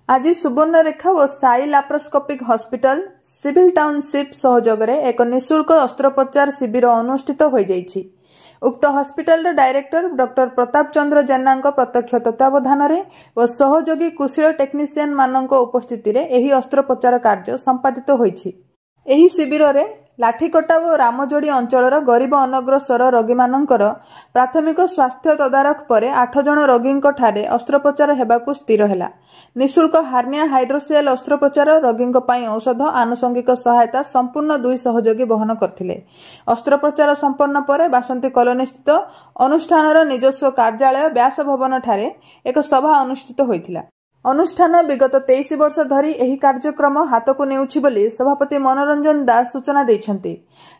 आज सुवर्णरेखा और Sai laparoscopic hospital civil township सहयोग एक निःशुल्क अस्त्रोपचार शिविर अनुष्ठित हो जाइछि। उक्त hospital director doctor Pratap Chandra Jena प्रत्यक्ष तत्वावधान और सहयोगी कुशल टेक्नीशियन मानक उपस्थिति रे एही अस्त्रोपचार कार्य संपादित होइछि। एही शिविर रे लाठीकटा और रामजोड़ी अंचलर गरीब अनग्रसर रोगी मानकर प्राथमिक स्वास्थ्य तदारख पर 8 जन रोगी ठारे अस्त्रोपचार हेबाकु स्थिर हैला। निःशुल्क हार्निया हाइड्रोसेल अस्त्रोपचार रोगी औषध आनुषंगिक सहायता संपूर्ण 2 सहयोगी वहन करथिले। अस्त्रोपचार संपन्न पर बासंती कॉलोनी स्थित अनुष्ठानर निजस्व कार्यालय व्यास भवन ठारे एक सभा अनुष्ठित होइथिला। अनुष्ठान विगत 23 वर्ष धरी एही कार्यक्रम हाथकु नेउछि बोली सभापति मनोरंजन दास सूचना दैछन्ति।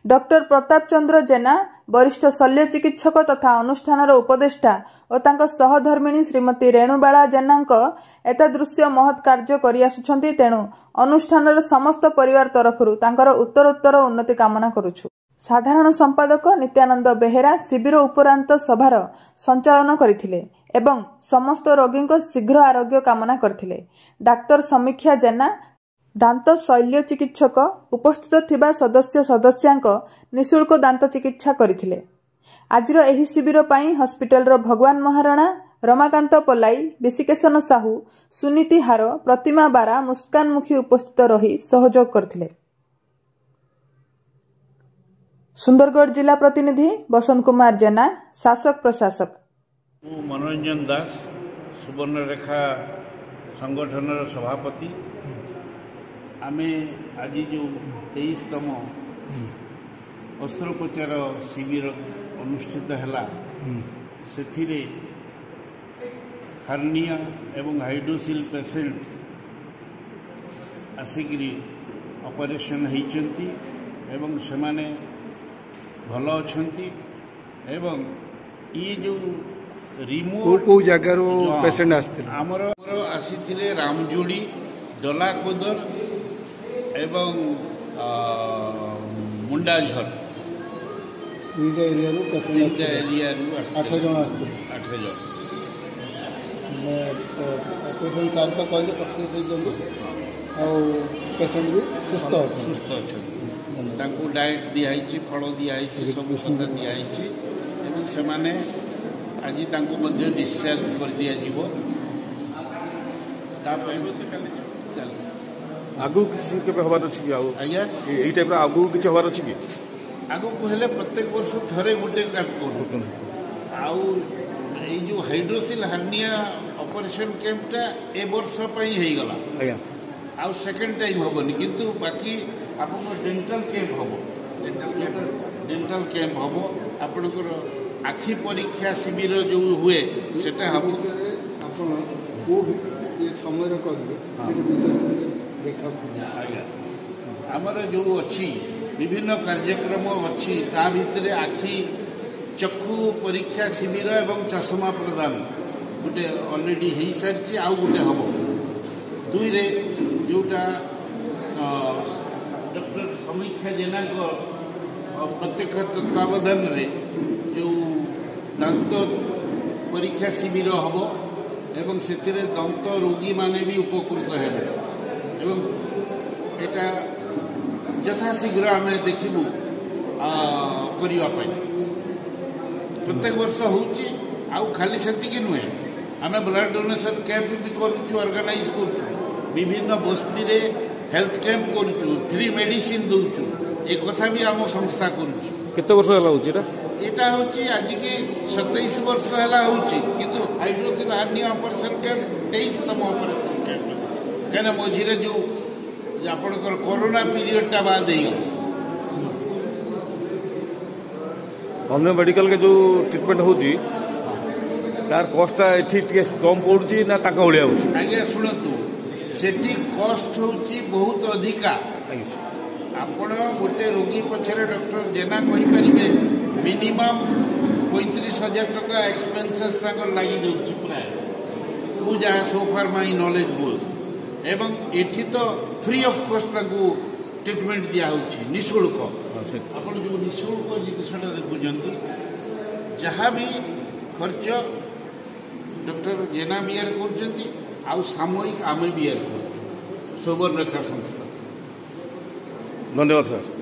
डॉक्टर प्रताप चंद्र जेना वरिष्ठ शल्य चिकित्सक तथा अनुष्ठानर उपदेष्टा और तांको सहधर्मिणी श्रीमती रेणुबाला जेनांक एतादृश्य महत् कार्य करि आसुछन्ति। तेणु अनुष्ठानर समस्त परिवार तरफरु तांकर उत्तरोत्तर उन्नति कामना करूछु। साधारण संपादक नित्यानंद बेहेरा शिविर उपरांत सभार संचालन करथिले एवं समस्त रोगी शीघ्र आरोग्य कामना करथिले। डाक्टर समीक्षा जेना दांत शल्य चिकित्सक उपस्थित थिबा सदस्य सदस्यांक निःशुल्क दांत चिकित्सा करथिले। आजिर एही शिविर पई हॉस्पिटल भगवान महाराणा, रमाकांत पलाई, विशिकेशन साहू, सुनीति हार, प्रतिमा बारा, मुस्कान मुखी उपस्थित रही सहयोग करथिले। सुंदरगढ़ जिला प्रतिनिधि बसंत कुमार जेना, शासक प्रशासक। मनोरंजन दास सुवर्णरेखा संगठन सभापति। आमे आज जो 23तम अस्त्रोपचार शिविर अनुष्ठित है से हार्निया एवं हाइड्रोसिल पेसेंट आसिकी ऑपरेशन होती एवं से माने भल अच्छी एवं ये जो रिमोट को जगार पेसेंट आमर आसी रामजोड़ी डलाकोदर एवं मुंडाझर एरिया 8 जन ऑपरेशन सार तो कहले सक्सेस पेसेंट भी सुस्थ अच्छा डाएट दिखाई फल दिखाई सब कथा दिखाई से माने आज डिस्चार्ज कर दिया जीवो। आगु किसी के हबार अछि कि आज्ञा एई टाइप आगु किछ हबार अछि कि आगु कहले प्रत्येक वर्ष थरे गोटे कैंप करथुन आउ ए जो हाइड्रोसिल हार्निया ऑपरेशन कैंपटा ए वर्ष पई हेई गला आज्ञा आउ सेकंड टाइम होबनी किंतु बाकी आपन डेंटल कैंप होबो डेंटल कैंप होबो आपनकर आखि परीक्षा शिविर जो हुए सेटा हम आपन को एक समय रे करबे से विषय देखा आमर जो अच्छी विभिन्न कार्यक्रम अच्छी ता भितरे आखि चक्षु परीक्षा शिविर एवं चश्मा प्रदान गोटे ऑलरेडी हो सारी आउ गोटे हम दुई रे जोटा डॉक्टर समीक्षा जेना प्रत्यक्ष तत्वावधान रे जो दांत परीक्षा शिविर हम एवं से दंत रोगी माने भी उपकृत हेबे एवं एटा यथाशीघ्र आम देखू करने प्रत्येक वर्ष हो खाली से नुहे आम ब्लड डोनेशन कैंप भी करुचु ऑर्गेनाइज करुचु विभिन्न बस्ती रे हेल्थ कैंप करुचु फ्री मेडिसिन दौचु ए कथा भी आम संस्था करुचु। केते वर्ष हला होची एटा होची आज के 27 वर्ष हला होची किंतु हाइड्रोसिल हार्निया ऑपरेशन कैंप 23तम ऑपरेशन कैंप कहना मझे जो आपनकर कोरोना पीरियड टा बाद अन्य मेडिकल के जो ट्रीटमेंट होची तार कॉस्ट एठी कम पड़ुची ना ताका ओलिया होची आज्ञा शुणतु सेठी कॉस्ट होची बहुत अधिका आपण गोटे रोगी पछरे डॉक्टर जेना कहि परिबे मिनिमम 35,000 टका एक्सपेंसेस ताकर लागि जोची प्राय पूजा सो फार माय नॉलेज गोज एवं एठी तो फ्री ऑफ कॉस्ट ताकू ट्रीटमेंट दिया होची निःशुल्क आपण जो निःशुल्क जिनिसटा देखुजंती जहाँ भी खर्च डॉक्टर जेना बियर कर आउ सामयिक आम भी यार सुवर्णरेखा संस्था। धन्यवाद सर।